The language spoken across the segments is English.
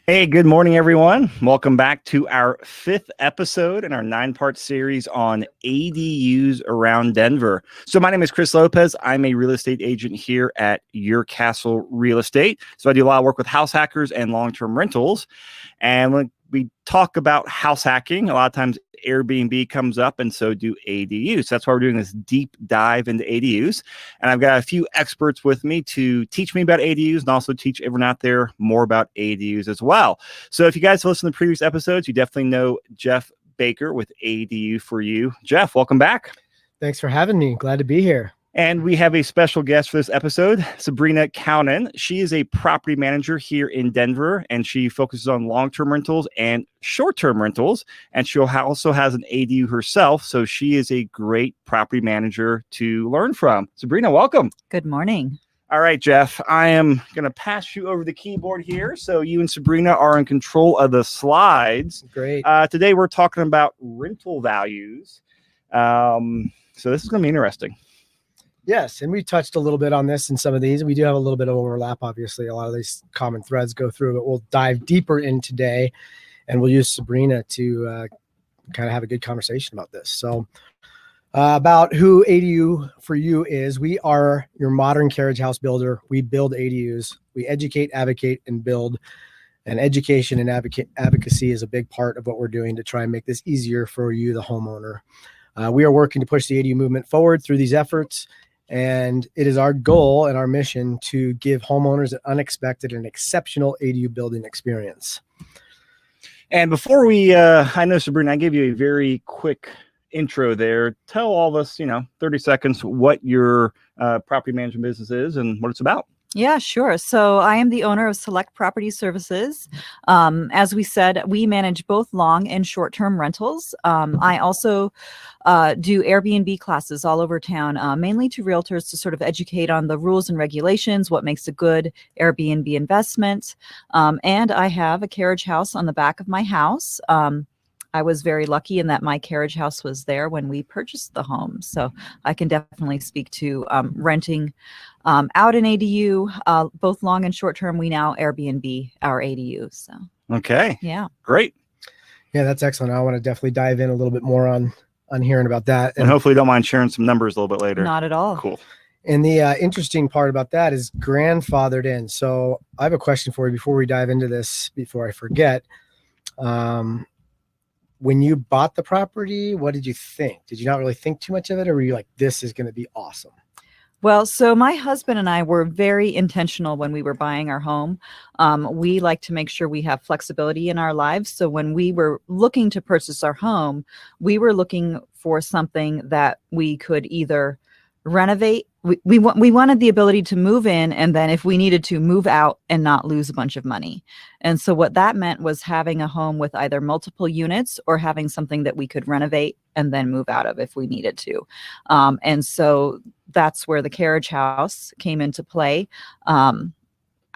Hey, good morning, everyone. Welcome back to our 5th episode in our 9-part series on ADUs around Denver. So my name is Chris Lopez. I'm a real estate agent here at Your Castle Real Estate. So I do a lot of work with house hackers and long-term rentals. And when we talk about house hacking, a lot of times Airbnb comes up, and so do ADUs. So that's why we're doing this deep dive into ADUs. And I've got a few experts with me to teach me about ADUs and also teach everyone out there more about ADUs as well. So if you guys listen to the previous episodes, you definitely know Jeff Baker with ADU for You. Jeff, welcome back. Thanks for having me. Glad to be here. And we have a special guest for this episode, Sabrina Cownan. She is a property manager here in Denver, and she focuses on long-term rentals and short-term rentals. And she also has an ADU herself, so she is a great property manager to learn from. Sabrina, welcome. Good morning. All right, Jeff, I am going to pass you over the keyboard here. So you and Sabrina are in control of the slides. Great. Today we're talking about rental values. So this is going to be interesting. Yes, and we touched a little bit on this in some of these. We do have a little bit of overlap, obviously. A lot of these common threads go through, but we'll dive deeper in today, and we'll use Sabrina to kind of have a good conversation about this. So about who ADU for You is, we are your modern carriage house builder. We build ADUs. We educate, advocate, and build. And education and advocacy is a big part of what we're doing to try and make this easier for you, the homeowner. We are working to push the ADU movement forward through these efforts. And it is our goal and our mission to give homeowners an unexpected and exceptional ADU building experience. And before we, I know, Sabrina, I gave you a very quick intro there. Tell all of us, 30 seconds, what your property management business is and what it's about. Yeah, sure. So I am the owner of Select Property Services. As we said, we manage both long and short-term rentals. I also do Airbnb classes all over town, mainly to realtors to sort of educate on the rules and regulations, what makes a good Airbnb investment. And I have a carriage house on the back of my house. I was very lucky in that my carriage house was there when we purchased the home. So I can definitely speak to renting out an ADU, both long and short term. We now Airbnb our ADU. So okay, yeah, great. Yeah, that's excellent. I want to definitely dive in a little bit more on hearing about that. And hopefully you don't mind sharing some numbers a little bit later. Not at all. Cool. And the interesting part about that is grandfathered in. So I have a question for you before we dive into this, before I forget. When you bought the property, what did you think? Did you not really think too much of it, or were you like, this is going to be awesome? Well, so my husband and I were very intentional when we were buying our home. We like to make sure we have flexibility in our lives. So when we were looking to purchase our home, we were looking for something that we could either renovate. We wanted the ability to move in, and then if we needed to, move out and not lose a bunch of money. And so what that meant was having a home with either multiple units or having something that we could renovate and then move out of if we needed to. And so that's where the carriage house came into play.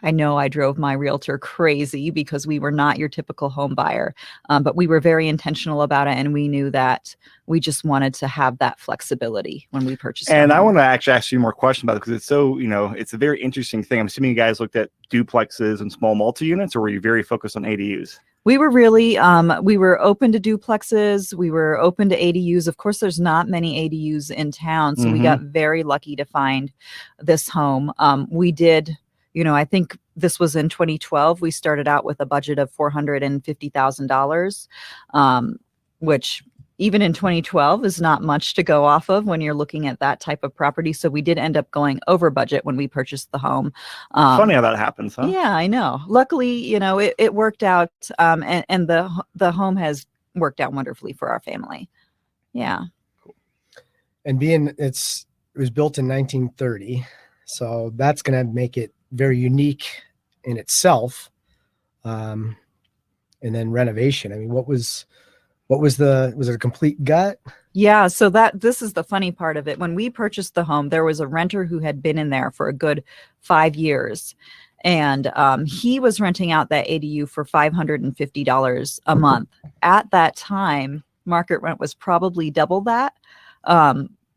I know I drove my realtor crazy because we were not your typical home buyer, but we were very intentional about it, and we knew that we just wanted to have that flexibility when we purchased. And I want to actually ask you more questions about it because it's so, it's a very interesting thing. I'm assuming you guys looked at duplexes and small multi-units, or were you very focused on ADUs? We were really, we were open to duplexes. We were open to ADUs. Of course, there's not many ADUs in town, so we got very lucky to find this home. We did, I think this was in 2012. We started out with a budget of $450,000, which even in 2012 is not much to go off of when you're looking at that type of property. So we did end up going over budget when we purchased the home. Funny how that happens, huh? Yeah, I know. Luckily, it worked out, and the home has worked out wonderfully for our family. Yeah. Cool. And it was built in 1930, so that's going to make it very unique in itself. And then renovation. I mean, was it a complete gut? Yeah. So this is the funny part of it. When we purchased the home, there was a renter who had been in there for a good 5 years. And he was renting out that ADU for $550 a month. At that time, market rent was probably double that.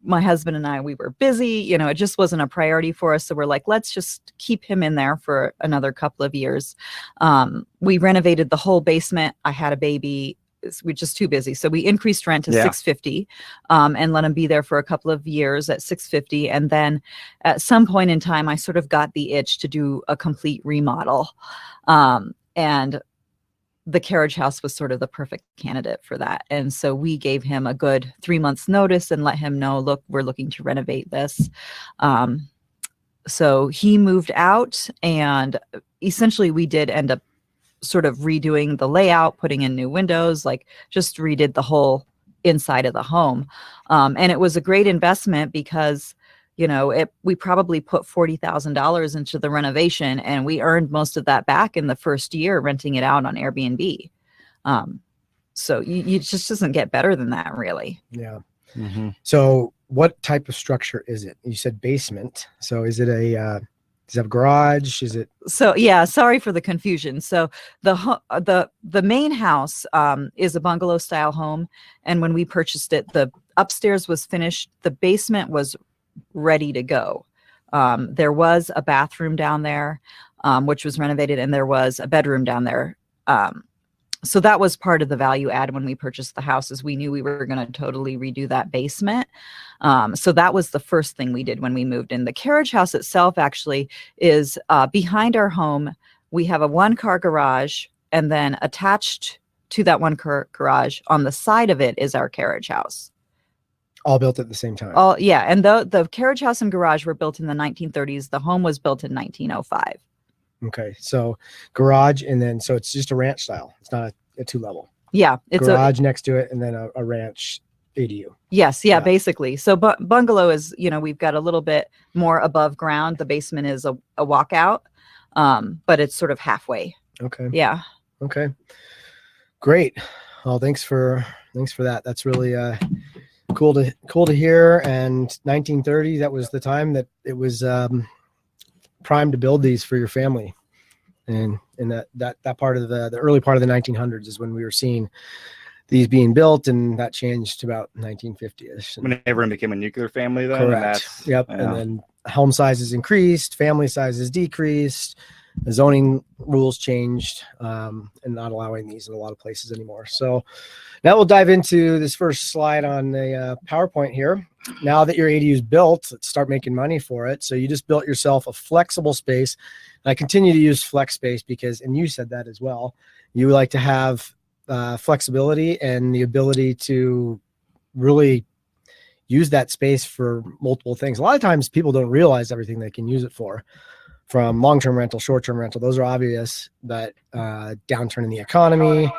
my husband and I, we were busy, it just wasn't a priority for us. So we're like, let's just keep him in there for another couple of years. We renovated the whole basement. I had a baby. We're just too busy. So we increased rent to $650 and let him be there for a couple of years at $650. And then at some point in time, I sort of got the itch to do a complete remodel. And the carriage house was sort of the perfect candidate for that. And so we gave him a good 3 months notice and let him know, look, we're looking to renovate this. So he moved out, and essentially we did end up sort of redoing the layout, putting in new windows, like just redid the whole inside of the home. And it was a great investment because, we probably put $40,000 into the renovation, and we earned most of that back in the first year renting it out on Airbnb. So you just doesn't get better than that, really. Yeah. Mm-hmm. So what type of structure is it? You said basement. So is it does it have a garage? Is it? So yeah, sorry for the confusion. So the main house is a bungalow style home, and when we purchased it, the upstairs was finished. The basement was ready to go. There was a bathroom down there, which was renovated, and there was a bedroom down there. So that was part of the value add when we purchased the house, is we knew we were going to totally redo that basement. So that was the first thing we did when we moved in. The carriage house itself actually is behind our home. We have a 1-car garage, and then attached to that 1-car garage on the side of it is our carriage house. All built at the same time. Yeah. And the carriage house and garage were built in the 1930s. The home was built in 1905. Okay. So garage, and then, so it's just a ranch style. It's not a 2-level. Yeah. It's garage next to it, and then a ranch ADU. Yes. Yeah. Basically. So bungalow is, we've got a little bit more above ground. The basement is a walkout, but it's sort of halfway. Okay. Yeah. Okay. Great. Well, thanks for that. That's really, cool to hear. And 1930, that was the time that it was primed to build these for your family, and that part of the early part of the 1900s is when we were seeing these being built, and that changed to about 1950ish. When everyone became a nuclear family, then. Correct. Yep. Yeah. And then home sizes increased, family sizes decreased, the zoning rules changed, and not allowing these in a lot of places anymore. So now we'll dive into this first slide on the PowerPoint here. Now that your ADU is built, let's start making money for it. So you just built yourself a flexible space. And I continue to use flex space because, and you said that as well, you like to have flexibility and the ability to really use that space for multiple things. A lot of times people don't realize everything they can use it for, from long-term rental, short-term rental. Those are obvious, but downturn in the economy,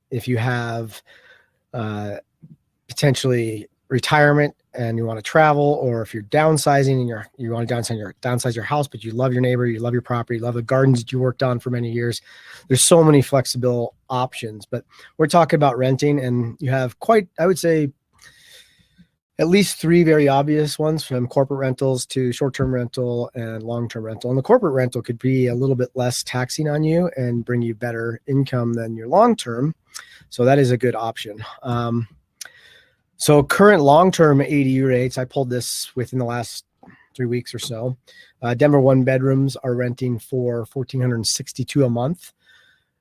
if you have potentially retirement and you want to travel, or if you're downsizing and you want to downsize your house, but you love your neighbor, you love your property, you love the gardens that you worked on for many years. There's so many flexible options, but we're talking about renting, and you have quite, I would say, at least 3 very obvious ones, from corporate rentals to short-term rental and long-term rental. And the corporate rental could be a little bit less taxing on you and bring you better income than your long-term. So that is a good option. So current long-term ADU rates, I pulled this within the last 3 weeks or so. Denver 1-bedrooms are renting for $1,462 a month.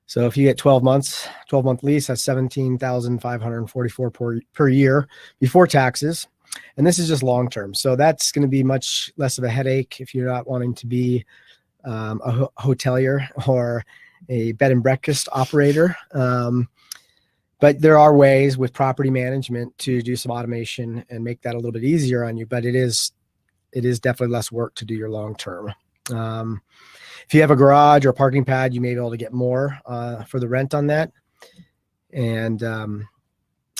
So if you get 12-month lease, that's $17,544 per year before taxes. And this is just long-term. So that's going to be much less of a headache if you're not wanting to be a hotelier or a bed and breakfast operator. But there are ways with property management to do some automation and make that a little bit easier on you. But it is definitely less work to do your long-term. If you have a garage or a parking pad, you may be able to get more for the rent on that. And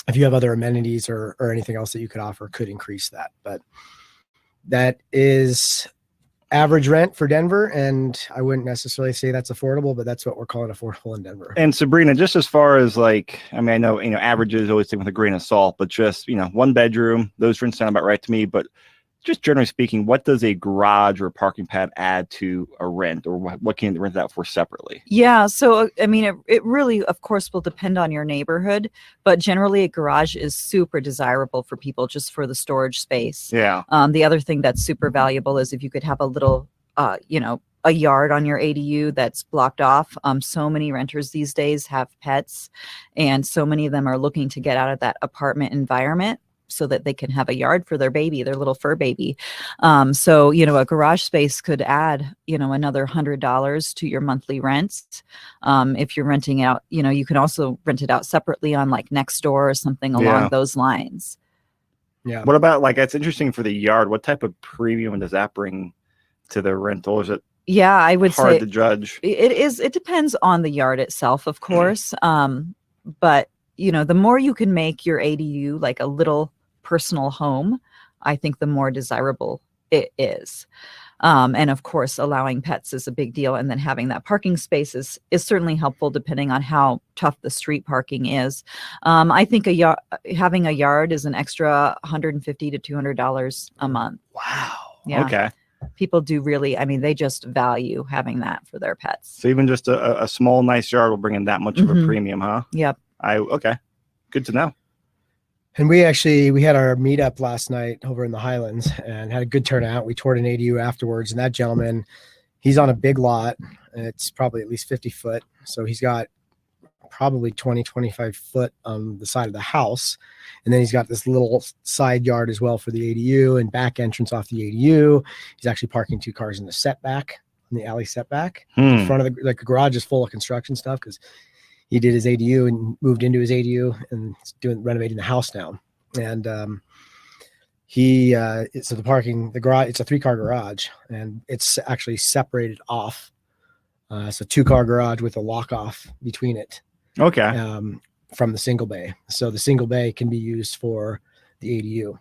if you have other amenities or anything else that you could offer, could increase that. But that is average rent for Denver, and I wouldn't necessarily say that's affordable, but that's what we're calling affordable in Denver. And Sabrina, just as far as like, I mean, I know, averages always taken with a grain of salt, but just, 1 bedroom, those rents sound about right to me. But just generally speaking, what does a garage or parking pad add to a rent, or what can you rent that for separately? Yeah. So, I mean, it really, of course, will depend on your neighborhood, but generally a garage is super desirable for people just for the storage space. Yeah. The other thing that's super valuable is if you could have a little, a yard on your ADU that's blocked off. So many renters these days have pets, and so many of them are looking to get out of that apartment environment so that they can have a yard for their baby, their little fur baby. So, a garage space could add, another $100 to your monthly rents. If you're renting out, you can also rent it out separately on like Nextdoor or something along those lines. Yeah. What about, like, that's interesting for the yard. What type of premium does that bring to the rental? Is it I would hard say to judge? it is. It depends on the yard itself, of course. But the more you can make your ADU like a little personal home, I think the more desirable it is. And of course, allowing pets is a big deal. And then having that parking space is certainly helpful depending on how tough the street parking is. I think having a yard is an extra $150 to $200 a month. Wow. Yeah. Okay. People do really, they just value having that for their pets. So even just a small, nice yard will bring in that much of a premium, huh? Yep. Okay. Good to know. And we had our meetup last night over in the Highlands and had a good turnout. We toured an ADU afterwards, and that gentleman, he's on a big lot, and it's probably at least 50 foot. So he's got probably 25 foot on the side of the house. And then he's got this little side yard as well for the ADU and back entrance off the ADU. He's actually parking 2 cars in the setback, in the alley setback. In front of the garage is full of construction stuff because he did his ADU and moved into his ADU and renovating the house now. And so the garage, it's a 3-car garage, and it's actually separated off. So 2-car garage with a lock off between it. Okay. From the single bay. So the single bay can be used for the ADU.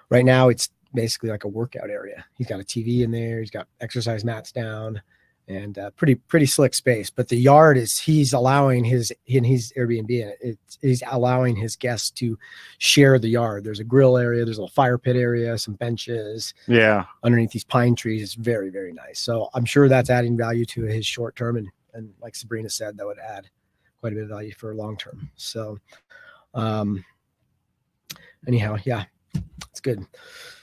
Right now it's basically like a workout area. He's got a TV in there. He's got exercise mats down, and pretty slick space. But the yard he's allowing in his Airbnb, he's allowing his guests to share the yard. There's a grill area, there's a little fire pit area, some benches. Yeah. Underneath these pine trees. It's very, very nice. So I'm sure that's adding value to his short term, and like Sabrina said, that would add quite a bit of value for long term. So anyhow, yeah, it's good.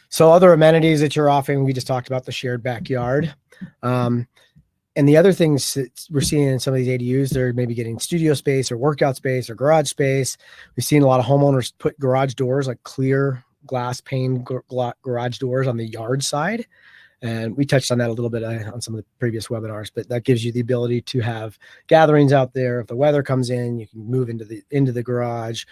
So other amenities that you're offering, we just talked about the shared backyard. And the other things that we're seeing in some of these ADUs, they're maybe getting studio space or workout space or garage space. We've seen a lot of homeowners put garage doors, like clear glass pane garage doors on the yard side. And we touched on that a little bit on some of the previous webinars, but that gives you the ability to have gatherings out there. If the weather comes in, you can move into the garage.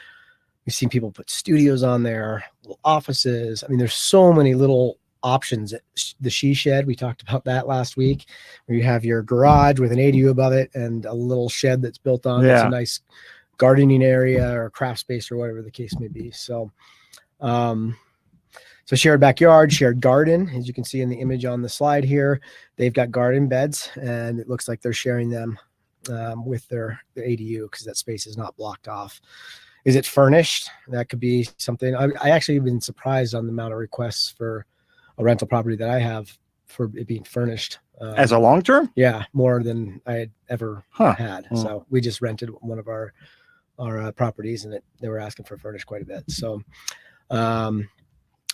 We've seen people put studios on there, little offices. I mean, there's so many little options. The She Shed, we talked about that last week, where you have your garage with an ADU above it and a little shed that's built on. It's a nice gardening area or craft space or whatever the case may be. So, so shared backyard, shared garden, as you can see in the image on the slide here, they've got garden beds, and it looks like they're sharing them with their ADU because that space is not blocked off. Is it furnished? That could be something. I actually have been surprised on the amount of requests for a rental property that I have for it being furnished. As a long term? Yeah, more than I had ever had. Hmm. So we just rented one of our properties, and they were asking for furnished quite a bit. So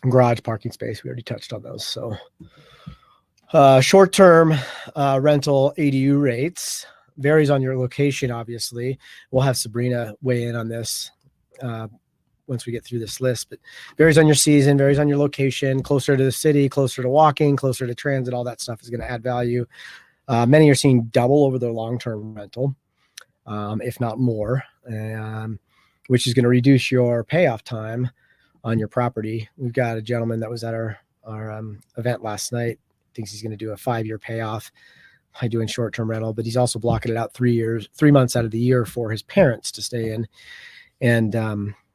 garage, parking space, we already touched on those. So short-term rental ADU rates varies on your location. Obviously, we'll have Sabrina weigh in on this once we get through this list, but varies on your season, varies on your location, closer to the city, closer to walking, closer to transit, all that stuff is going to add value. Many are seeing double over their long-term rental, if not more, which is going to reduce your payoff time on your property. We've got a gentleman that was at our event last night, thinks he's going to do a 5-year payoff by doing short-term rental, but he's also blocking it out 3 months out of the year for his parents to stay in. And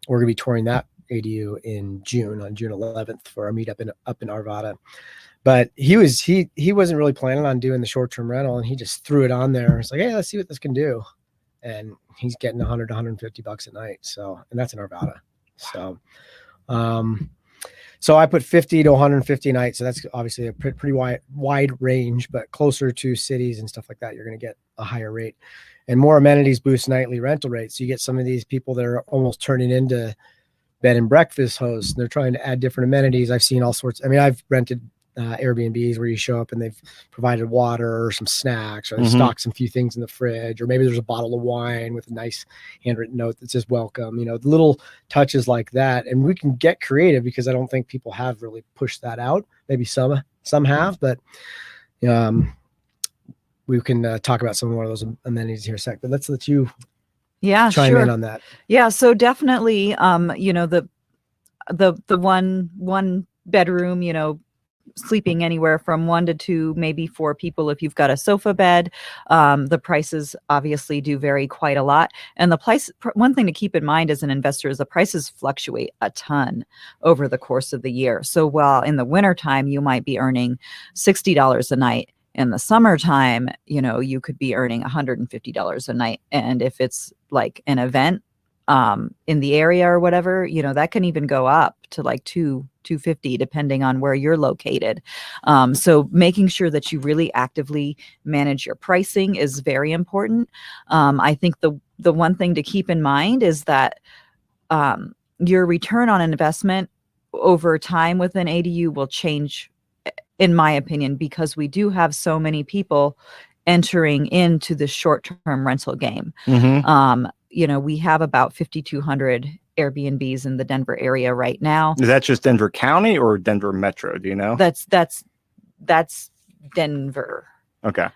we're going to be touring that ADU in June, on June 11th for our meetup up in Arvada. But he wasn't really planning on doing the short-term rental, and he just threw it on there. It's like, hey, let's see what this can do. And he's getting $100 to $150 a night. So, and that's in Arvada. So So I put 50 to 150 a night. So that's obviously a pretty wide range, but closer to cities and stuff like that, you're going to get a higher rate. And more amenities boost nightly rental rates. So you get some of these people that are almost turning into bed and breakfast hosts. And they're trying to add different amenities. I've seen all sorts. I mean, I've rented Airbnbs where you show up and they've provided water or some snacks, or they stock some few things in the fridge, or maybe there's a bottle of wine with a nice handwritten note that says welcome, you know, little touches like that. And we can get creative because I don't think people have really pushed that out. Maybe some have, but we can talk about some more of those amenities here in a sec, but let's let you chime in on that. Yeah. So definitely, you know, the one bedroom, you know, sleeping anywhere from 1 to 2, maybe 4 people if you've got a sofa bed. The prices obviously do vary quite a lot. And one thing to keep in mind as an investor is the prices fluctuate a ton over the course of the year. So while in the wintertime, you might be earning $60 a night, in the summertime, you know, you could be earning $150 a night. And if it's like an event in the area or whatever, you know, that can even go up to like $250 depending on where you're located. So making sure that you really actively manage your pricing is very important. I think the one thing to keep in mind is that your return on investment over time with an ADU will change, in my opinion, because we do have so many people entering into the short-term rental game. You know, we have about 5,200 Airbnbs in the Denver area right now. Is that just Denver County or Denver Metro? Do you know? That's Denver. Okay.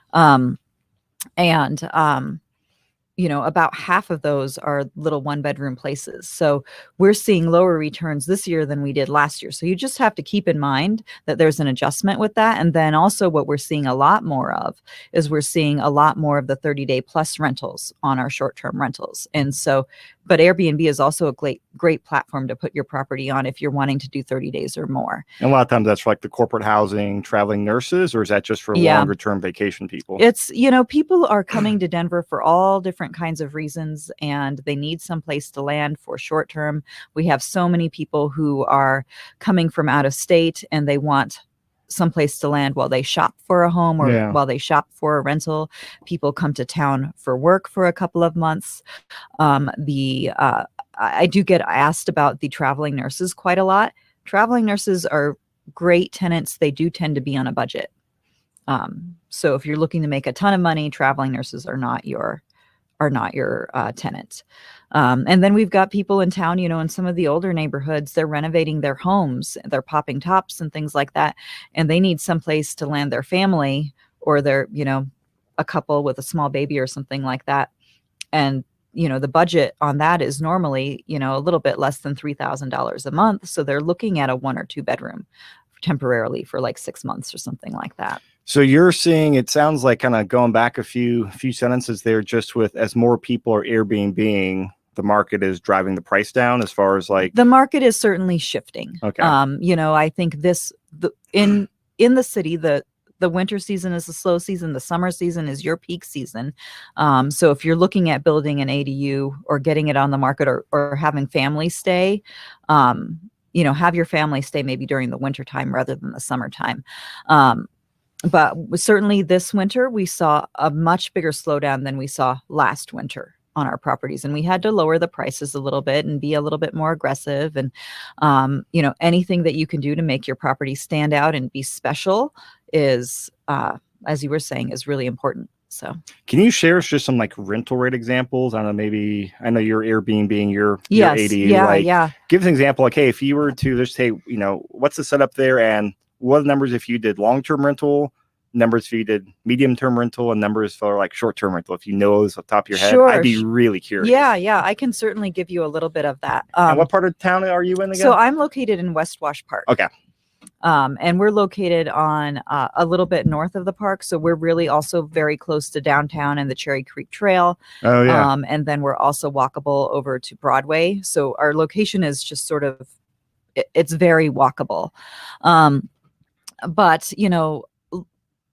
You know, about half of those are little 1-bedroom places. So we're seeing lower returns this year than we did last year. So you just have to keep in mind that there's an adjustment with that. And then also what we're seeing a lot more of is we're seeing a lot more of the 30-day plus rentals on our short-term rentals. And so, but Airbnb is also a great platform to put your property on if you're wanting to do 30 days or more. And a lot of times that's for like the corporate housing, traveling nurses, or is that just for longer term vacation people? It's, you know, people are coming to Denver for all different kinds of reasons, and they need some place to land for short term. We have so many people who are coming from out of state and they want someplace to land while they shop for a home or while they shop for a rental. People come to town for work for a couple of months. I do get asked about the traveling nurses quite a lot. Traveling nurses are great tenants. They do tend to be on a budget. So if you're looking to make a ton of money, traveling nurses are not your tenant. And then we've got people in town, you know, in some of the older neighborhoods, they're renovating their homes, they're popping tops and things like that. And they need someplace to land their family, or they're, you know, a couple with a small baby or something like that. And, you know, the budget on that is normally, you know, a little bit less than $3,000 a month. So they're looking at a 1 or 2 bedroom temporarily for like 6 months or something like that. So you're seeing, it sounds like, kind of going back a few sentences there, just with as more people are Airbnb-ing, the market is driving the price down as far as like... The market is certainly shifting. Okay. You know, I think in the city, the winter season is the slow season. The summer season is your peak season. So if you're looking at building an ADU or getting it on the market, or having family stay, you know, have your family stay maybe during the winter time rather than the summertime. But certainly this winter, we saw a much bigger slowdown than we saw last winter on our properties. And we had to lower the prices a little bit and be a little bit more aggressive. And, you know, anything that you can do to make your property stand out and be special is, as you were saying, is really important. So can you share just some like rental rate examples? I don't know, maybe, I know you're Airbnb, your ADU. Give us an example. Like, hey, if you were to just say, you know, what's the setup there, and what are the numbers if you did long-term rental, numbers if you did medium-term rental, and numbers for like short-term rental? If you know those off the top of your head, I'd be really curious. Yeah, I can certainly give you a little bit of that. And what part of town are you in again? So I'm located in West Wash Park. Okay. And we're located on a little bit north of the park. So we're really also very close to downtown and the Cherry Creek Trail. Oh, yeah. And then we're also walkable over to Broadway. So our location is just sort of, it's very walkable. But, you know,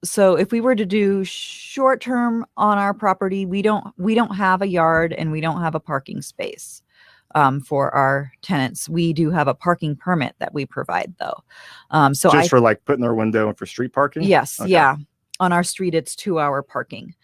so if we were to do short term on our property, we don't have a yard and we don't have a parking space. for our tenants. We do have a parking permit that we provide, though. So just for like putting their window and for street parking? Yes. Okay. Yeah. On our street, it's 2-hour parking,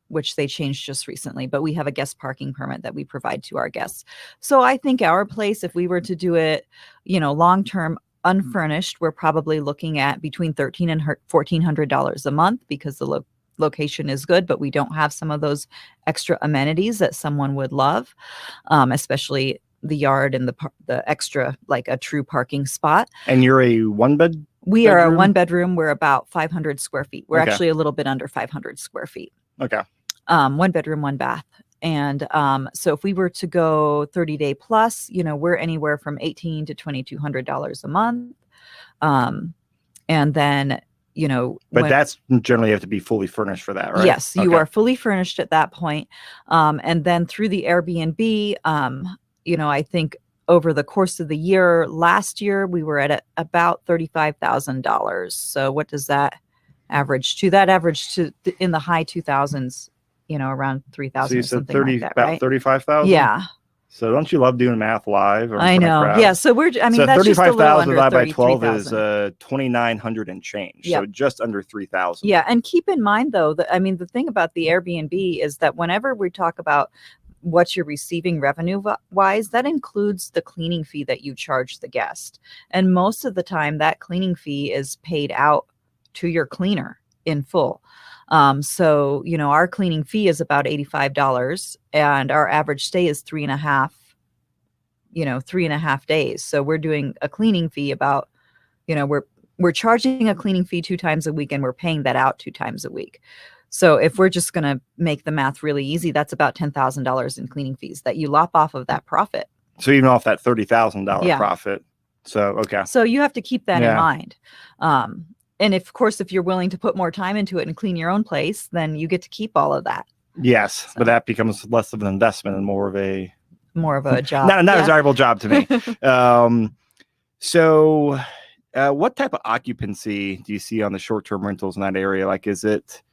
which they changed just recently, but we have a guest parking permit that we provide to our guests. So I think our place, if we were to do it, long-term unfurnished, we're probably looking at between $1,300 and $1,400 a month, because the location is good, but we don't have some of those extra amenities that someone would love, especially the yard and the extra, like a true parking spot. And you're a one-bed? We are a 1-bedroom. We're about 500 square feet. We're Okay. actually a little bit under 500 square feet. Okay. 1 bedroom, 1 bath. And so if we were to go 30-day plus, we're anywhere from $1,800 to $2,200 a month. And then, but that's generally, you have to be fully furnished for that, right? Yes, you Okay. are fully furnished at that point. And then through the Airbnb, I think over the course of the year, last year, we were at about $35,000. So what does that average to? That averaged to in the high 2000s, around 3,000 So you or said something 30, like that, about right? 35,000? Yeah, So don't you love doing math live? I know. Yeah, so so that's just a little 35,000 divided by 12 is 2,900 and change. Yep. So just under 3,000. Yeah, and keep in mind though that the thing about the Airbnb is that whenever we talk about what you're receiving revenue wise, that includes the cleaning fee that you charge the guest. And most of the time that cleaning fee is paid out to your cleaner in full. So, our cleaning fee is about $85 and our average stay is 3.5 days. So we're doing a cleaning fee about, we're charging a cleaning fee 2 times a week and we're paying that out 2 times a week. So if we're just going to make the math really easy, that's about $10,000 in cleaning fees that you lop off of that profit. So even off that $30,000 Yeah. profit. So, okay. So you have to keep that in Yeah. mind. And of course, if you're willing to put more time into it and clean your own place, then you get to keep all of that. Yes, So. but that becomes less of an investment and more of a job. not a desirable job to me. So what type of occupancy do you see on the short-term rentals in that area? Like, is it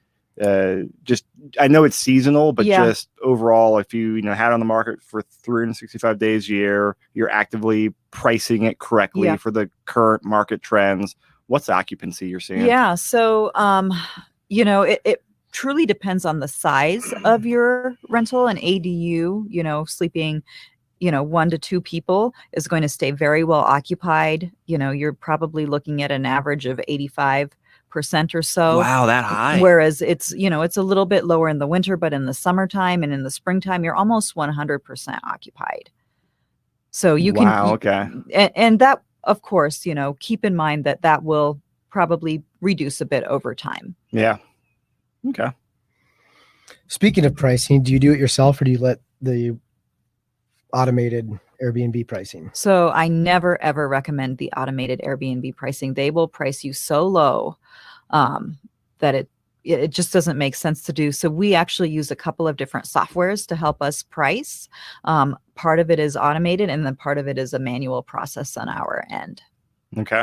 just, I know it's seasonal, but Yeah. just overall, if you had it on the market for 365 days a year, you're actively pricing it correctly Yeah. for the current market trends. What's the occupancy you're seeing? Yeah. So, it truly depends on the size of your rental. An ADU, sleeping, 1 to 2 people is going to stay very well occupied. You're probably looking at an average of 85% or so. Wow, that high. Whereas it's a little bit lower in the winter, but in the summertime and in the springtime, you're almost 100% occupied. So you can, Wow, okay. and that, of course, keep in mind that will probably reduce a bit over time. Yeah. Okay. Speaking of pricing, do you do it yourself or do you let the automated Airbnb pricing? So I never, ever recommend the automated Airbnb pricing. They will price you so low that it just doesn't make sense to do. So we actually use a couple of different softwares to help us price. Part of it is automated and then part of it is a manual process on our end. Okay.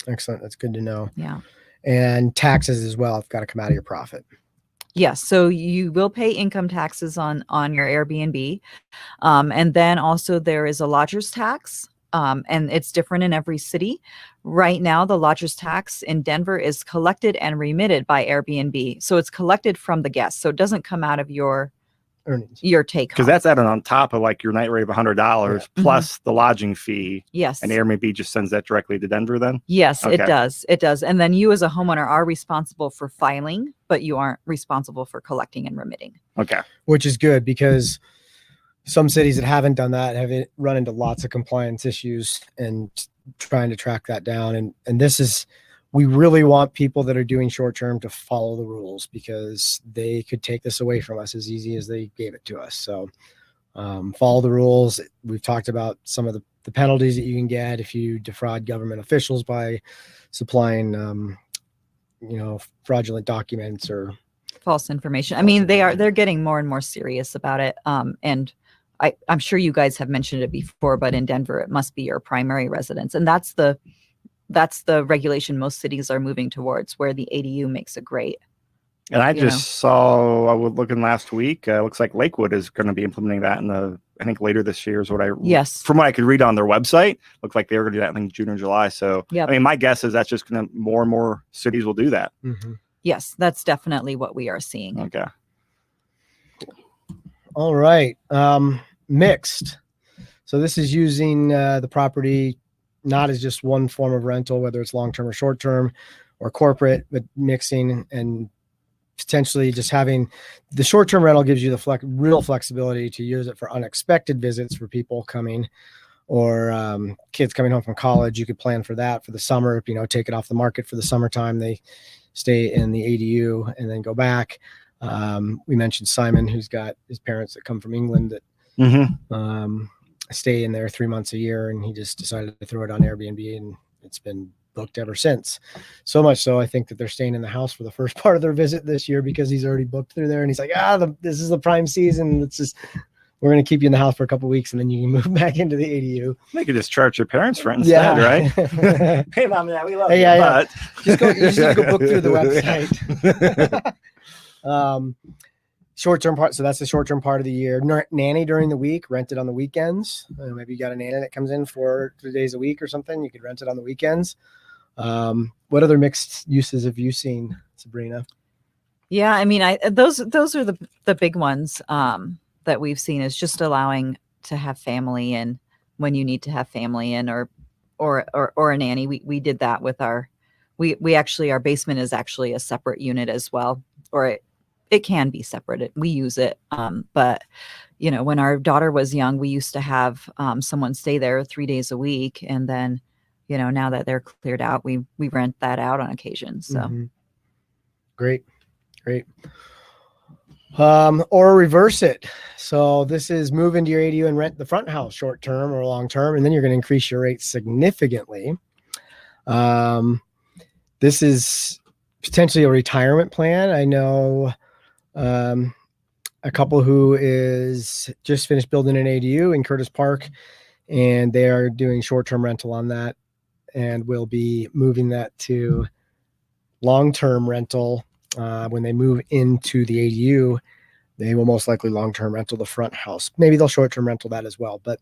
Excellent. That's good to know. Yeah. And taxes as well have got to come out of your profit. Yes. So you will pay income taxes on your Airbnb. And then also there is a lodger's tax. And it's different in every city. Right now, the lodger's tax in Denver is collected and remitted by Airbnb. So it's collected from the guests. So it doesn't come out of your Earnings. take home. Because that's added on top of like your night rate of $100 plus the lodging fee. Yes. And Airbnb just sends that directly to Denver then? Yes, Okay. it does. It does. And then you as a homeowner are responsible for filing, but you aren't responsible for collecting and remitting. Okay. Which is good because some cities that haven't done that have run into lots of compliance issues and trying to track that down. And this is, we really want people that are doing short term to follow the rules because they could take this away from us as easy as they gave it to us. So follow the rules. We've talked about some of the penalties that you can get if you defraud government officials by supplying, fraudulent documents or false information. I mean, they're getting more and more serious about it. And I'm sure you guys have mentioned it before, but in Denver, it must be your primary residence. And that's the regulation most cities are moving towards, where the ADU makes a great. And I just saw, I was looking last week, looks like Lakewood is going to be implementing that in the I think later this year is what Yes. from what I could read on their website, looked like they were going to do that in June or July. So, Yep. I mean, my guess is that's just going to more and more cities will do that. Yes, that's definitely what we are seeing. Okay. All right. Mixed. So this is using the property not as just one form of rental, whether it's long-term or short-term or corporate, but mixing and potentially just having the short-term rental gives you the real flexibility to use it for unexpected visits for people coming or kids coming home from college. You could plan for that for the summer, take it off the market for the summertime. They stay in the ADU and then go back. We mentioned Simon, who's got his parents that come from England that stay in there 3 months a year, and he just decided to throw it on Airbnb, and it's been booked ever since. So much so, I think that they're staying in the house for the first part of their visit this year because he's already booked through there, and he's like, this is the prime season. We're going to keep you in the house for a couple of weeks, and then you can move back into the ADU. They could just charge your parents for it instead, right? Hey, mom, and dad, we love you. Yeah. You just need to go book through the website. Short-term part. So that's the short-term part of the year. Nanny during the week, rent it on the weekends. Maybe you got a nanny that comes in for 3 days a week or something. You could rent it on the weekends. What other mixed uses have you seen, Sabrina? Yeah, I mean, those are the big ones that we've seen, is just allowing to have family in when you need to have family in, or a nanny. We did that with our basement is actually a separate unit as well, or it can be separate. We use it. But when our daughter was young, we used to have someone stay there 3 days a week. And then, now that they're cleared out, we rent that out on occasion. So Great. Or reverse it. So this is move into your ADU and rent the front house short-term or long-term, and then you're going to increase your rate significantly. This is potentially a retirement plan. I know a couple who is just finished building an ADU in Curtis Park, and they are doing short-term rental on that, and will be moving that to long-term rental. When they move into the ADU, they will most likely long-term rental the front house. Maybe they'll short-term rental that as well. But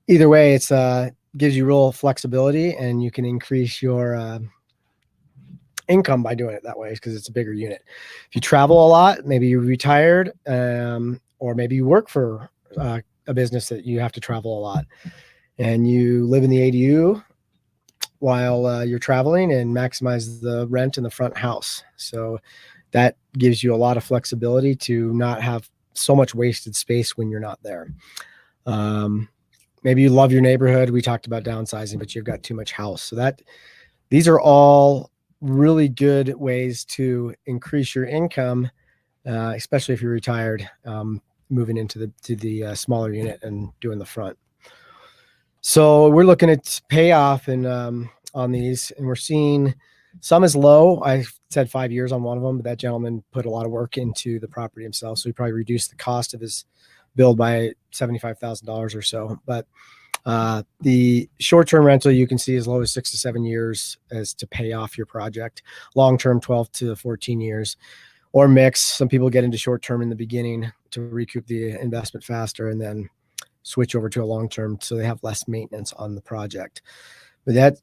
either way, it's gives you real flexibility, and you can increase your income by doing it that way because it's a bigger unit. If you travel a lot, maybe you're retired, or maybe you work for a business that you have to travel a lot, and you live in the ADU while you're traveling and maximize the rent in the front house. So that gives you a lot of flexibility to not have so much wasted space when you're not there. Maybe you love your neighborhood. We talked about downsizing, but you've got too much house. So these are all really good ways to increase your income, especially if you're retired, moving into the smaller unit and doing the front. So we're looking at payoff and on these, and we're seeing some is low. I said 5 years on one of them, but that gentleman put a lot of work into the property himself, so he probably reduced the cost of his build by $75,000 or so. But the short-term rental you can see as low as 6 to 7 years as to pay off your project. Long-term 12 to 14 years, or mix. Some people get into short-term in the beginning to recoup the investment faster, and then switch over to a long-term so they have less maintenance on the project. But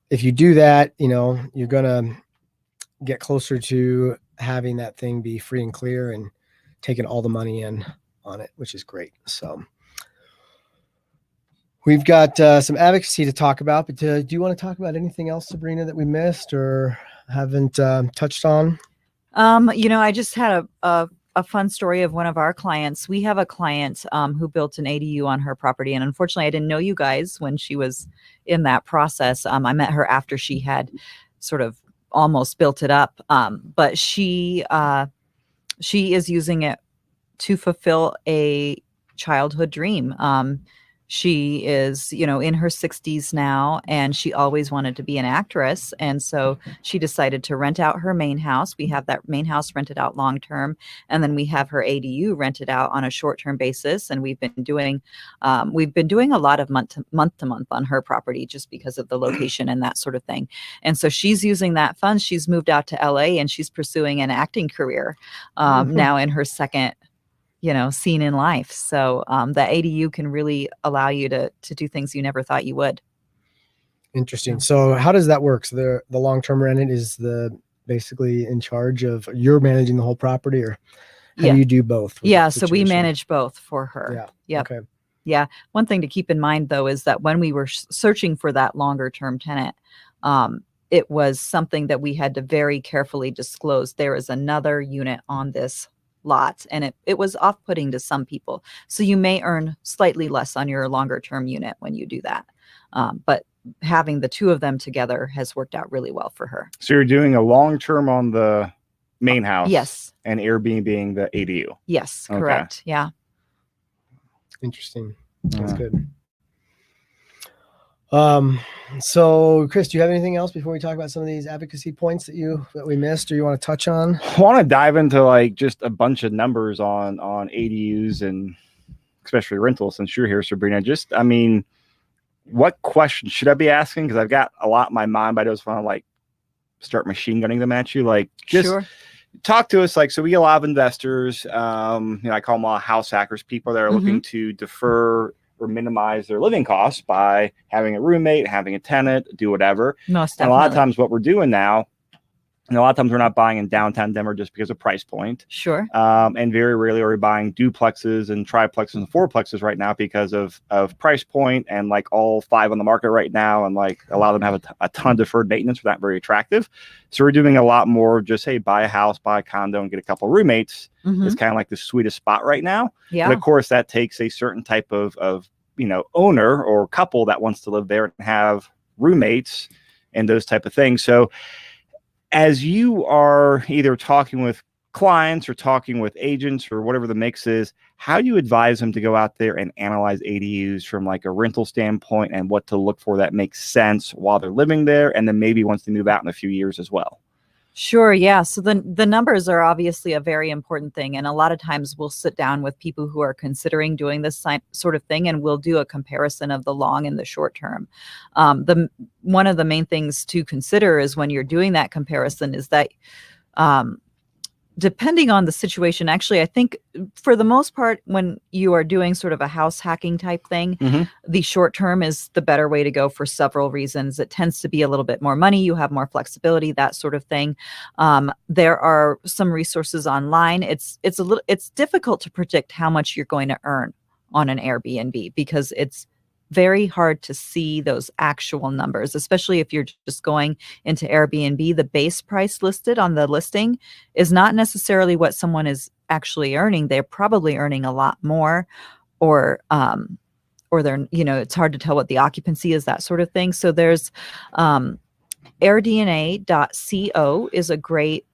if you do that, you're gonna get closer to having that thing be free and clear and taking all the money in on it, which is great. So we've got some advocacy to talk about, but do you want to talk about anything else, Sabrina, that we missed or haven't touched on? I just had a fun story of one of our clients. We have a client who built an ADU on her property, and unfortunately I didn't know you guys when she was in that process. I met her after she had sort of almost built it up, but she is using it to fulfill a childhood dream. She is, in her 60s now, and she always wanted to be an actress. And so she decided to rent out her main house. We have that main house rented out long-term, and then we have her ADU rented out on a short-term basis. And we've been doing a lot of month to month on her property just because of the location and that sort of thing. And so she's using that fund. She's moved out to LA, and she's pursuing an acting career now in her second seen in life. So the ADU can really allow you to do things you never thought you would. Interesting. So how does that work? So the long-term rented is basically in charge of, you're managing the whole property, or how do you do both? Yeah. So we manage both for her. Yeah. Yep. Okay. Yeah. One thing to keep in mind, though, is that when we were searching for that longer term tenant, it was something that we had to very carefully disclose. There is another unit on this lot, and it was off-putting to some people. So you may earn slightly less on your longer term unit when you do that. But having the two of them together has worked out really well for her. So you're doing a long term on the main house. Yes. And Airbnb being the ADU. Yes, correct. Okay. Yeah. Interesting. That's good. So Chris, do you have anything else before we talk about some of these advocacy points that we missed, or you want to touch on? I want to dive into like just a bunch of numbers on ADUs, and especially rentals, since you're here, Sabrina. Just, I mean, what questions should I be asking? Because I've got a lot in my mind, but I just want to like start machine gunning them at you. Like, just talk to us. Like, so we get a lot of investors, I call them all house hackers, people that are looking to defer or minimize their living costs by having a roommate, having a tenant, do whatever. Most and a lot of times what we're doing now, and a lot of times we're not buying in downtown Denver just because of price point. Sure. And very rarely are we buying duplexes and triplexes and fourplexes right now because of price point, and like all 5 on the market right now. And like a lot of them have a ton of deferred maintenance, for not very attractive. So we're doing a lot more just, hey, buy a house, buy a condo, and get a couple of roommates. It's kind of like the sweetest spot right now. Yeah. But of course that takes a certain type of owner or couple that wants to live there and have roommates and those type of things. So as you are either talking with clients or talking with agents or whatever the mix is, how do you advise them to go out there and analyze ADUs from like a rental standpoint, and what to look for that makes sense while they're living there, and then maybe once they move out in a few years as well? Sure. Yeah. So the numbers are obviously a very important thing. And a lot of times we'll sit down with people who are considering doing this sort of thing, and we'll do a comparison of the long and the short term. One of the main things to consider is when you're doing that comparison is that depending on the situation, actually, I think for the most part, when you are doing sort of a house hacking type thing, the short term is the better way to go for several reasons. It tends to be a little bit more money. You have more flexibility, that sort of thing. There are some resources online. It's difficult to predict how much you're going to earn on an Airbnb, because it's very hard to see those actual numbers, especially if you're just going into Airbnb. The base price listed on the listing is not necessarily what someone is actually earning. They're probably earning a lot more, or they're, it's hard to tell what the occupancy is, that sort of thing. So there's airdna.co is a great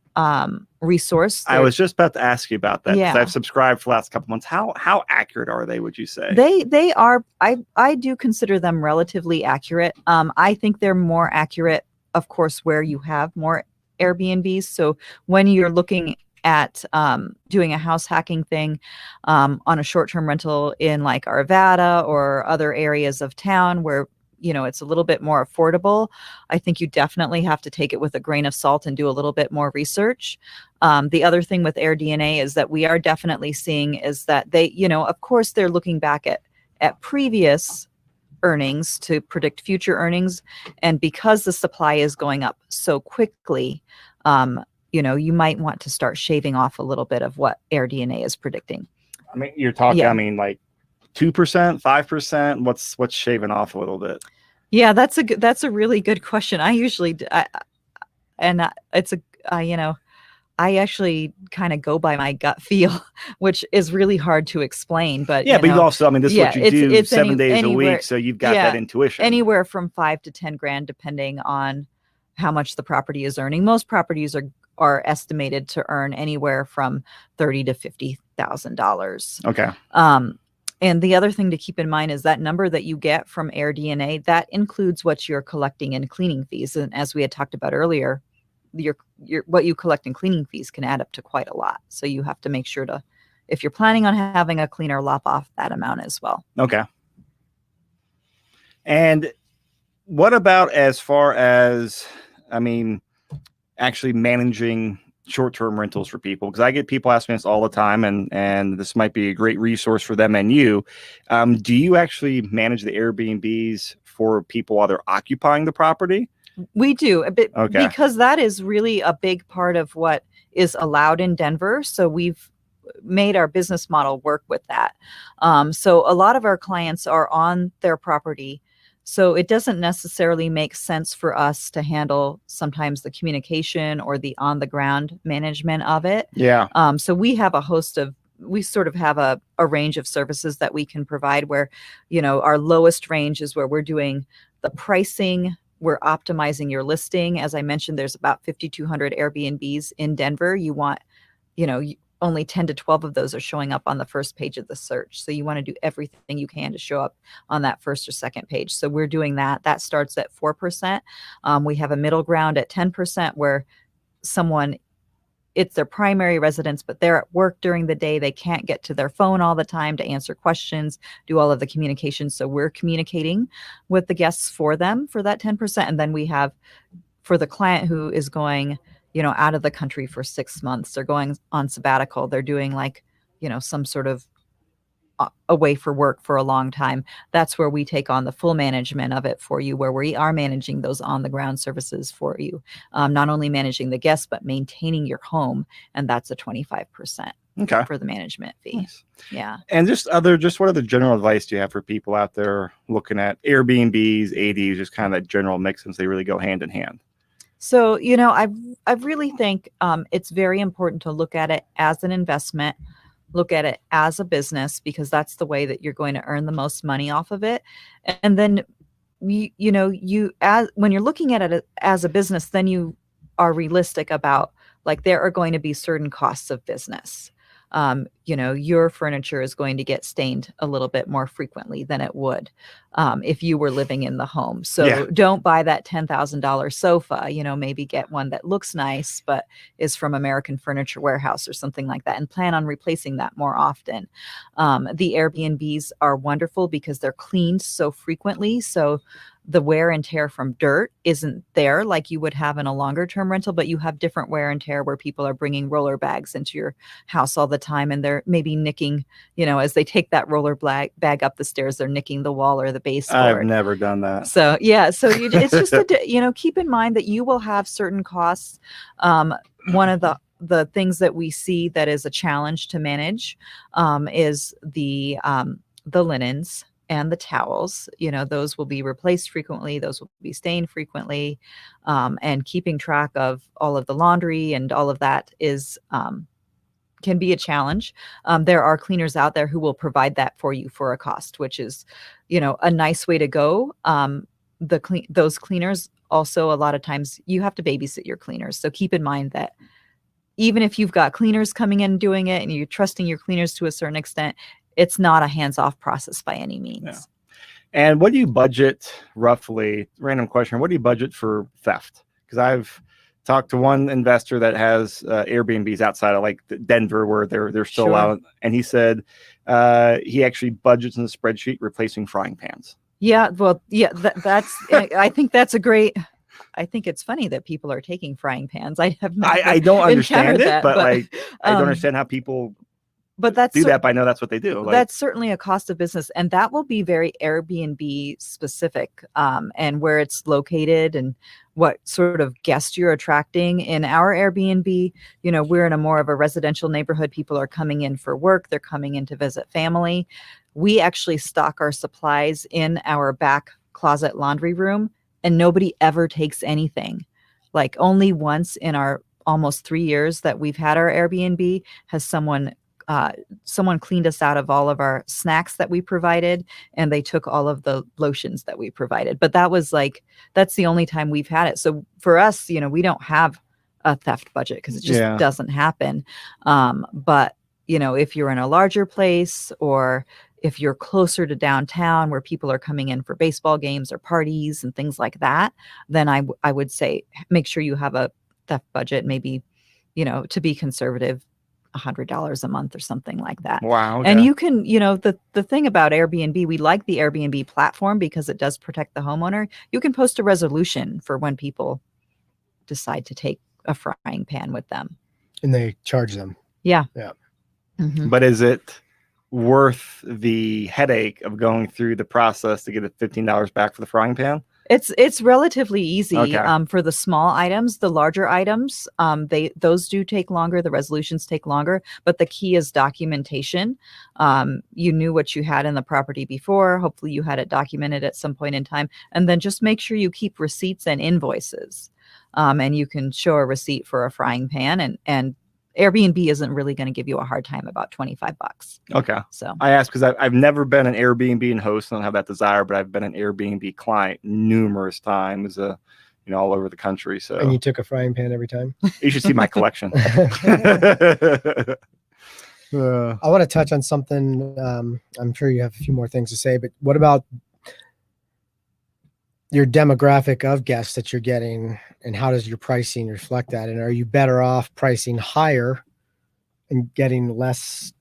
resource. I was just about to ask you about that. Yeah. I've subscribed for the last couple months. How accurate are they, would you say? They are, I do consider them relatively accurate. I think they're more accurate, of course, where you have more Airbnbs. So when you're looking at doing a house hacking thing on a short-term rental in like Arvada or other areas of town where it's a little bit more affordable, I think you definitely have to take it with a grain of salt and do a little bit more research. The other thing with AirDNA is that we are definitely seeing is that they, of course, they're looking back at previous earnings to predict future earnings. And because the supply is going up so quickly, you might want to start shaving off a little bit of what AirDNA is predicting. I mean, you're talking, like 2%, 5%, what's shaving off a little bit? Yeah, that's a really good question. I usually, I actually kind of go by my gut feel, which is really hard to explain. But but you also, this is what you do it's 7 days a week, so you've got that intuition. Anywhere from $5,000 to $10,000, depending on how much the property is earning. Most properties are estimated to earn anywhere from $30,000 to $50,000. Okay. And the other thing to keep in mind is that number that you get from AirDNA, that includes what you're collecting in cleaning fees. And as we had talked about earlier, what you collect in cleaning fees can add up to quite a lot. So you have to make sure to, if you're planning on having a cleaner, lop off that amount as well. Okay. And what about as far as, actually managing short-term rentals for people? Because I get people asking us all the time, and this might be a great resource for them and you. Do you actually manage the Airbnbs for people while they're occupying the property? We do a bit, Okay. because that is really a big part of what is allowed in Denver. So we've made our business model work with that. So a lot of our clients are on their property. So it doesn't necessarily make sense for us to handle sometimes the communication or the on the ground management of it. Yeah. So we have we sort of have a range of services that we can provide where, our lowest range is where we're doing the pricing. We're optimizing your listing. As I mentioned, there's about 5,200 Airbnbs in Denver. You want, only 10 to 12 of those are showing up on the first page of the search. So you want to do everything you can to show up on that first or second page. So we're doing that. That starts at 4%. We have a middle ground at 10% where it's their primary residence, but they're at work during the day. They can't get to their phone all the time to answer questions, do all of the communication. So we're communicating with the guests for them for that 10%. And then we have, for the client who is going, out of the country for 6 months, they're going on sabbatical. They're doing some sort of away for work for a long time. That's where we take on the full management of it for you, where we are managing those on the ground services for you. Not only managing the guests, but maintaining your home. And that's a 25% for the management fee. Nice. Yeah. And just what other general advice do you have for people out there looking at Airbnbs, ADUs, just kind of that general mix, since they really go hand in hand? So, I really think it's very important to look at it as an investment, look at it as a business, because that's the way that you're going to earn the most money off of it. And then, when you're looking at it as a business, then you are realistic about, there are going to be certain costs of business. Your furniture is going to get stained a little bit more frequently than it would if you were living in the home. So don't buy that $10,000 sofa, maybe get one that looks nice, but is from American Furniture Warehouse or something like that, and plan on replacing that more often. The Airbnbs are wonderful because they're cleaned so frequently. So the wear and tear from dirt isn't there like you would have in a longer term rental, but you have different wear and tear where people are bringing roller bags into your house all the time, and they're maybe nicking, as they take that roller bag up the stairs, they're nicking the wall or the baseboard. I've never done that. So so it's just keep in mind that you will have certain costs. One of the things that we see that is a challenge to manage is the linens and the towels. Those will be replaced frequently. Those will be stained frequently. And keeping track of all of the laundry and all of that can be a challenge. There are cleaners out there who will provide that for you for a cost, which is, a nice way to go. Those cleaners also, a lot of times you have to babysit your cleaners. So keep in mind that even if you've got cleaners coming in doing it and you're trusting your cleaners to a certain extent, it's not a hands-off process by any means. Yeah. And what do you budget roughly? Random question. What do you budget for theft? Because I've talked to one investor that has Airbnbs outside of Denver where they're still allowed, and he said he actually budgets in the spreadsheet replacing frying pans. Yeah, well, that's. I think that's a great. I think it's funny that people are taking frying pans. I don't understand it, but I don't understand how people. But that's do that, but I know that's what they do. That's certainly a cost of business, and that will be very Airbnb specific, and where it's located and what sort of guest you're attracting. In our Airbnb, we're in a more of a residential neighborhood. People are coming in for work. They're coming in to visit family. We actually stock our supplies in our back closet laundry room, and nobody ever takes anything. Only once in our almost 3 years that we've had our Airbnb has someone cleaned us out of all of our snacks that we provided, and they took all of the lotions that we provided. But that was that's the only time we've had it. So for us, we don't have a theft budget because it just doesn't happen. But if you're in a larger place, or if you're closer to downtown where people are coming in for baseball games or parties and things like that, then I would say make sure you have a theft budget, maybe, to be conservative, $100 a month or something like that. Wow. Okay. And you can, the thing about Airbnb, we like the Airbnb platform because it does protect the homeowner. You can post a resolution for when people decide to take a frying pan with them. And they charge them. Yeah. Yeah. Mhm. But is it worth the headache of going through the process to get the $15 back for the frying pan? It's relatively easy Okay. for the small items. The larger items, those do take longer. The resolutions take longer, but the key is documentation. You knew what you had in the property before. Hopefully, you had it documented at some point in time, and then just make sure you keep receipts and invoices, and you can show a receipt for a frying pan. And Airbnb isn't really going to give you a hard time about $25. Okay. So I asked because I've never been an Airbnb host. I don't have that desire, but I've been an Airbnb client numerous times, all over the country. So And you took a frying pan every time? you should see my collection. I want to touch on something. I'm sure you have a few more things to say, but what about your demographic of guests that you're getting, and how does your pricing reflect that? And are you better off pricing higher and getting less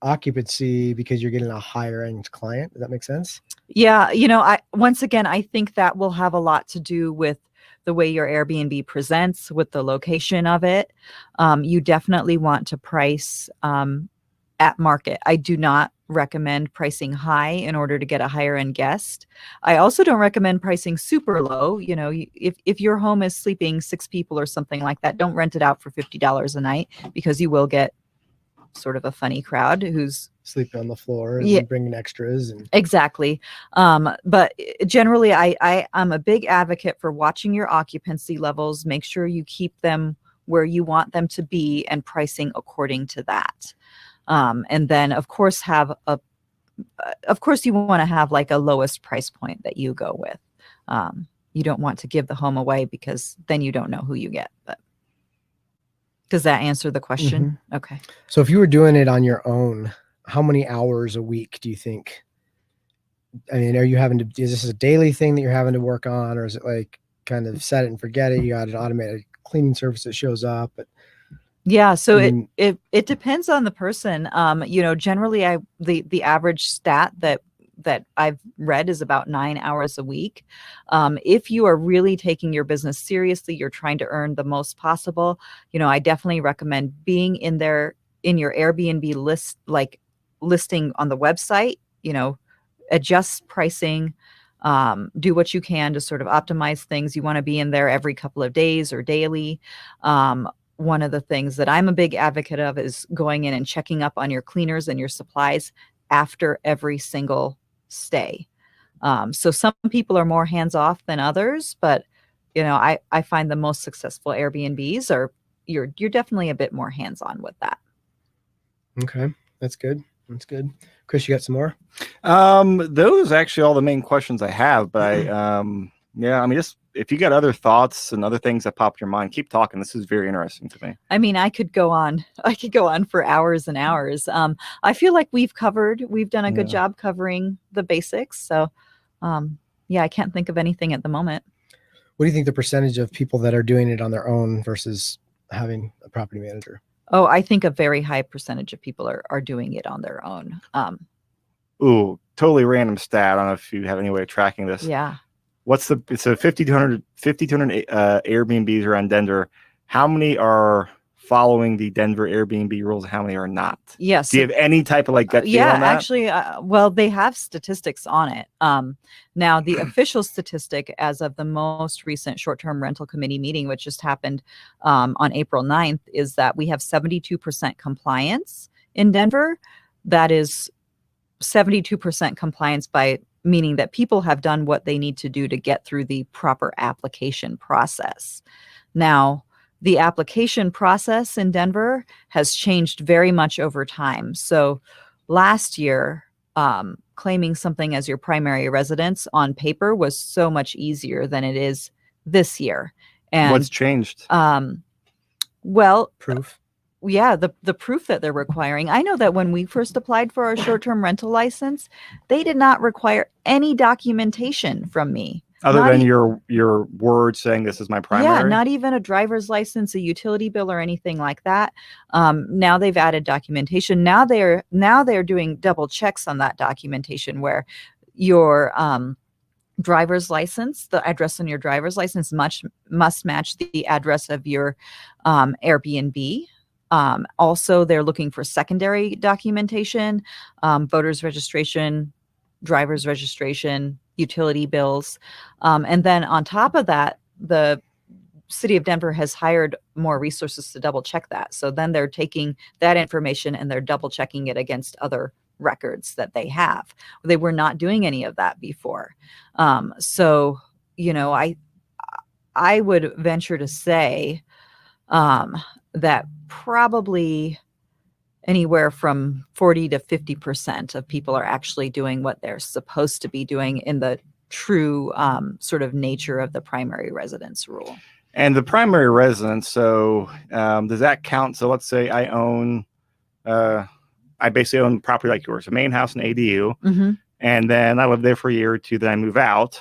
occupancy because you're getting a higher end client? Does that make sense? yeah, I think that will have a lot to do with the way your Airbnb presents, with the location of it. You definitely want to price at market. I do not recommend pricing high in order to get a higher end guest. I also don't recommend pricing super low. If your home is sleeping 6 people or something like that, don't rent it out for $50 a night, because you will get sort of a funny crowd who's Sleeping on the floor and Yeah. bringing extras. And exactly. But generally, I'm a big advocate for watching your occupancy levels. Make sure you keep them where you want them to be and pricing according to that. And then, of course, you want to have like a lowest price point that you go with. You don't want to give the home away, because then you don't know who you get. But does that answer the question? Okay. so if you were doing it on your own, how many hours a week do you think? I mean, is this a daily thing that you're having to work on, or is it like kind of set it and forget it? You got an automated cleaning service that shows up, but Yeah, so I mean- it depends on the person. Generally, the average stat that I've read is about 9 hours a week. If you are really taking your business seriously, you're trying to earn the most possible. I definitely recommend being in your Airbnb list, like listing on the website. Adjust pricing. Do what you can to sort of optimize things. You want to be in there every couple of days or daily. One of the things that I'm a big advocate of is going in and checking up on your cleaners and your supplies after every single stay. So some people are more hands-off than others, but I find the most successful Airbnbs you're definitely a bit more hands-on with that. Okay, that's good. Chris, you got some more? Those are actually all the main questions I have, but just if you got other thoughts and other things that pop your mind, keep talking. This is very interesting to me. I mean, I could go on for hours and hours. I feel like we've done a good job covering the basics. So, I can't think of anything at the moment. What do you think the percentage of people that are doing it on their own versus having a property manager? Oh, I think a very high percentage of people are doing it on their own. Ooh, totally random stat. I don't know if you have any way of tracking this. Yeah. It's 5,200 Airbnbs around Denver. How many are following the Denver Airbnb rules? How many are not? Yes. Do you have any type of gut feel on that? Actually, they have statistics on it. Now, the official statistic as of the most recent short-term rental committee meeting, which just happened on April 9th, is that we have 72% compliance in Denver. That is 72% compliance by meaning that people have done what they need to do to get through the proper application process. Now, the application process in Denver has changed very much over time. So last year, claiming something as your primary residence on paper was so much easier than it is this year. And what's changed? Proof. Yeah, the proof that they're requiring. I know that when we first applied for our short-term rental license, they did not require any documentation from me. Other than your word saying this is my primary? Yeah, not even a driver's license, a utility bill, or anything like that. Now they've added documentation. Now they're doing double checks on that documentation, where your driver's license, the address on your driver's license must match the address of your Airbnb Also, they're looking for secondary documentation, voters registration, driver's registration, utility bills. And then on top of that, the city of Denver has hired more resources to double check that. So then they're taking that information and they're double checking it against other records that they have. They were not doing any of that before. So, you know, I would venture to say that probably anywhere from 40 to 50% of people are actually doing what they're supposed to be doing in the true sort of nature of the primary residence rule. And the primary residence, so does that count? So let's say I own, I basically own property like yours, a main house and ADU, Mm-hmm. and then I live there for a year or two, then I move out.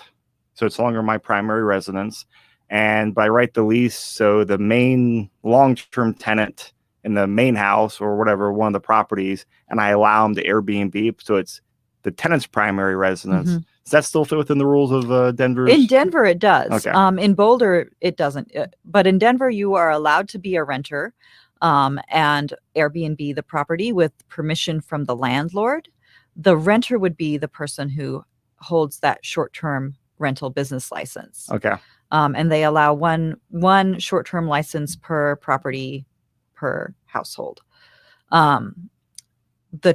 So it's no longer my primary residence. And but I write the lease, so the main long-term tenant in the main house or whatever, one of the properties, and I allow them to Airbnb. So it's the tenant's primary residence. Mm-hmm. Does that still fit within the rules of Denver? In Denver, it does. Okay. In Boulder, it doesn't. But in Denver, you are allowed to be a renter and Airbnb the property with permission from the landlord. The renter would be the person who holds that short-term rental business license. Okay. And they allow one short-term license per property per household. The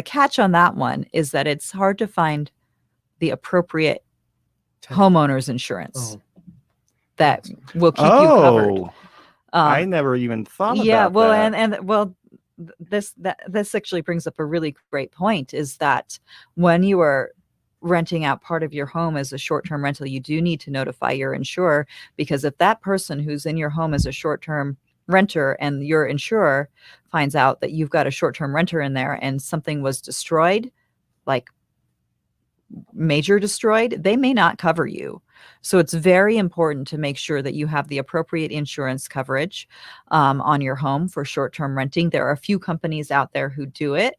catch on that one is that it's hard to find the appropriate homeowner's insurance that will keep you covered. I never even thought about that. This actually brings up a really great point, is that when you are renting out part of your home as a short-term rental, you do need to notify your insurer, because if that person who's in your home as a short-term renter and your insurer finds out that you've got a short-term renter in there and something was destroyed, like major destroyed, they may not cover you. So it's very important to make sure that you have the appropriate insurance coverage on your home for short-term renting. There are a few companies out there who do it.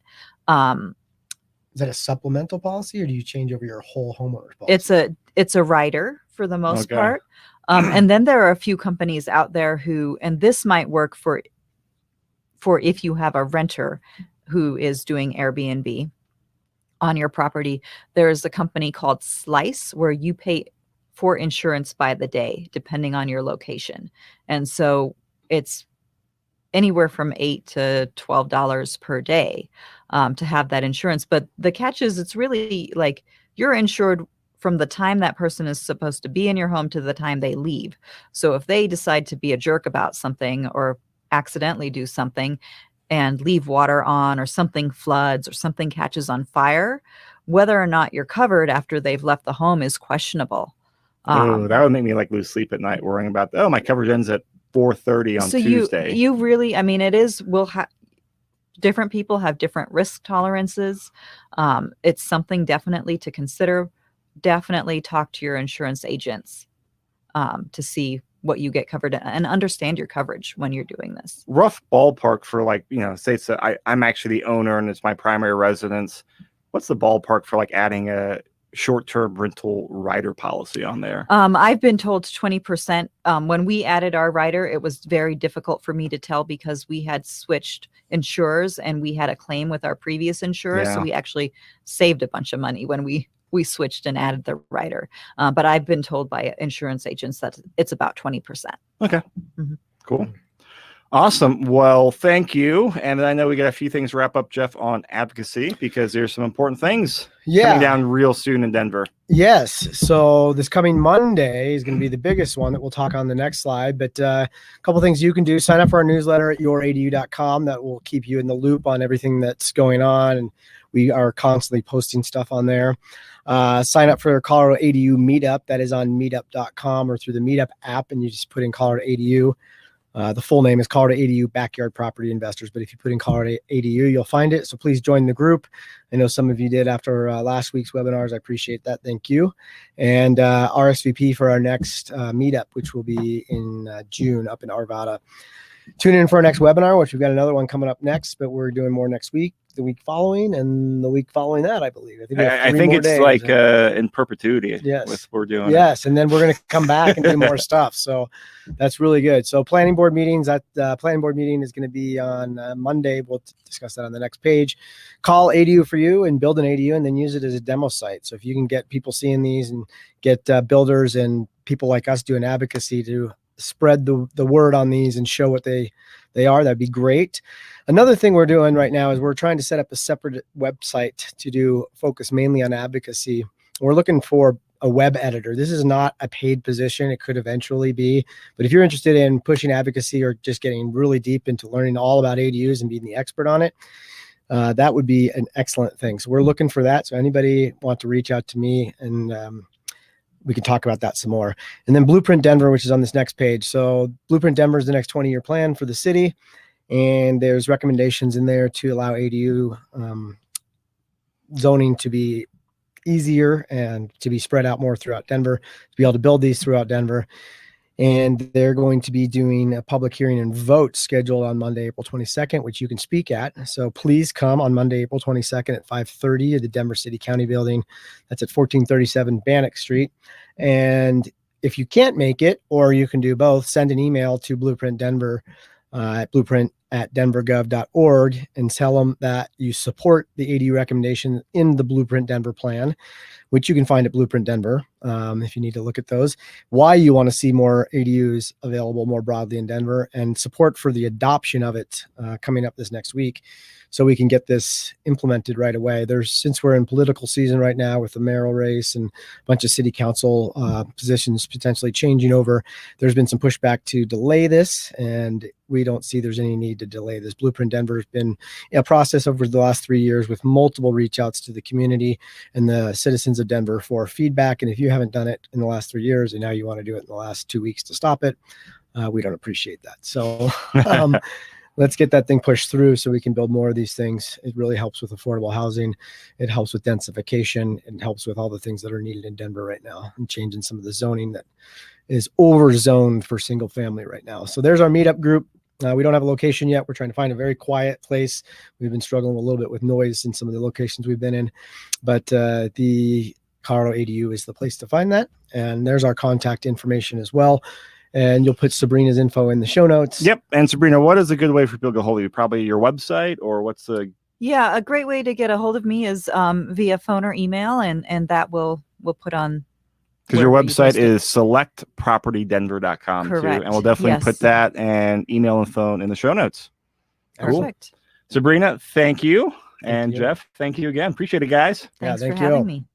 Is that a supplemental policy, or do you change over your whole homeowner's policy? It's a rider for the most part. And then there are a few companies out there who, and this might work for if you have a renter who is doing Airbnb on your property. There's a company called Slice where you pay for insurance by the day, depending on your location. And so it's anywhere from $8 to $12 per day to have that insurance. But the catch is, it's really like you're insured from the time that person is supposed to be in your home to the time they leave. So if they decide to be a jerk about something or accidentally do something and leave water on, or something floods, or something catches on fire, whether or not you're covered after they've left the home is questionable. That would make me like lose sleep at night worrying about, my coverage ends at 4:30 on Tuesday. You really, I mean, different people have different risk tolerances. It's something definitely to consider. Definitely talk to your insurance agents to see what you get covered and understand your coverage when you're doing this. Rough ballpark for say I'm actually the owner and it's my primary residence. What's the ballpark for adding a short-term rental rider policy on there? I've been told 20%. When we added our rider, it was very difficult for me to tell because we had switched insurers and we had a claim with our previous insurer. Yeah. So we actually saved a bunch of money when we switched and added the rider. But I've been told by insurance agents that it's about 20%. Okay. Mm-hmm. Cool. Awesome. Well, thank you. And I know we got a few things to wrap up, Jeff, on advocacy, because there's some important things coming down real soon in Denver. Yes. So this coming Monday is going to be the biggest one that we'll talk on the next slide. But a couple things you can do. Sign up for our newsletter at youradu.com. That will keep you in the loop on everything that's going on. And we are constantly posting stuff on there. Sign up for Colorado ADU Meetup. That is on meetup.com or through the Meetup app. And you just put in Colorado ADU. The full name is Colorado ADU Backyard Property Investors, but if you put in Colorado ADU, you'll find it. So please join the group. I know some of you did after last week's webinars. I appreciate that. Thank you. And RSVP for our next meetup, which will be in June up in Arvada. Tune in for our next webinar, which we've got another one coming up next, but we're doing more next week. the week following, and the week following that, I believe. I think, we have I 3 think more it's days. like in perpetuity. Yes. With we're doing. Yes, and then we're going to come back and do more stuff. So that's really good. So planning board meetings. That planning board meeting is going to be on Monday. We'll discuss that on the next page. Call ADU for you and build an ADU, and then use it as a demo site. So if you can get people seeing these and get builders and people like us doing advocacy to spread the word on these and show what they are, that'd be great. Another thing we're doing right now is we're trying to set up a separate website to focus mainly on advocacy. We're looking for a web editor. This is not a paid position. It could eventually be, but if you're interested in pushing advocacy or just getting really deep into learning all about ADUs and being the expert on it, that would be an excellent thing. So we're looking for that. So anybody want to reach out to me, and we can talk about that some more. And then Blueprint Denver, which is on this next page. So Blueprint Denver is the next 20-year plan for the city. And there's recommendations in there to allow ADU zoning to be easier and to be spread out more throughout Denver, to be able to build these throughout Denver. And they're going to be doing a public hearing and vote scheduled on Monday, April 22nd, which you can speak at. So please come on Monday, April 22nd at 5:30 at the Denver City County Building. That's at 1437 Bannock Street. And if you can't make it, or you can do both, send an email to Blueprint Denver at blueprint@denvergov.org and tell them that you support the ADU recommendation in the Blueprint Denver plan, which you can find at Blueprint Denver if you need to look at those, why you want to see more ADUs available more broadly in Denver, and support for the adoption of it coming up this next week, so we can get this implemented right away. Since we're in political season right now with the mayoral race and a bunch of city council positions potentially changing over, there's been some pushback to delay this, and we don't see there's any need to delay this. Blueprint Denver has been a process over the last 3 years with multiple reach outs to the community and the citizens of Denver for feedback. And if you haven't done it in the last 3 years and now you want to do it in the last 2 weeks to stop it, we don't appreciate that. So let's get that thing pushed through so we can build more of these things. It really helps with affordable housing. It helps with densification, and helps with all the things that are needed in Denver right now, and changing some of the zoning that is over zoned for single family right now. So there's our meetup group. We don't have a location yet. We're trying to find a very quiet place. We've been struggling a little bit with noise in some of the locations we've been in, but the Colorado ADU is the place to find that. And there's our contact information as well. And you'll put Sabrina's info in the show notes. Yep. And Sabrina, what is a good way for people to get hold of you? Probably your website, or what's the... Yeah, a great way to get a hold of me is via phone or email, and that we'll put on. Because your website is selectpropertydenver.com too. Correct. And we'll definitely put that and email and phone in the show notes. Perfect. Cool. Sabrina, thank you. And Jeff, thank you again. Appreciate it, guys. Thanks thank for you. having me.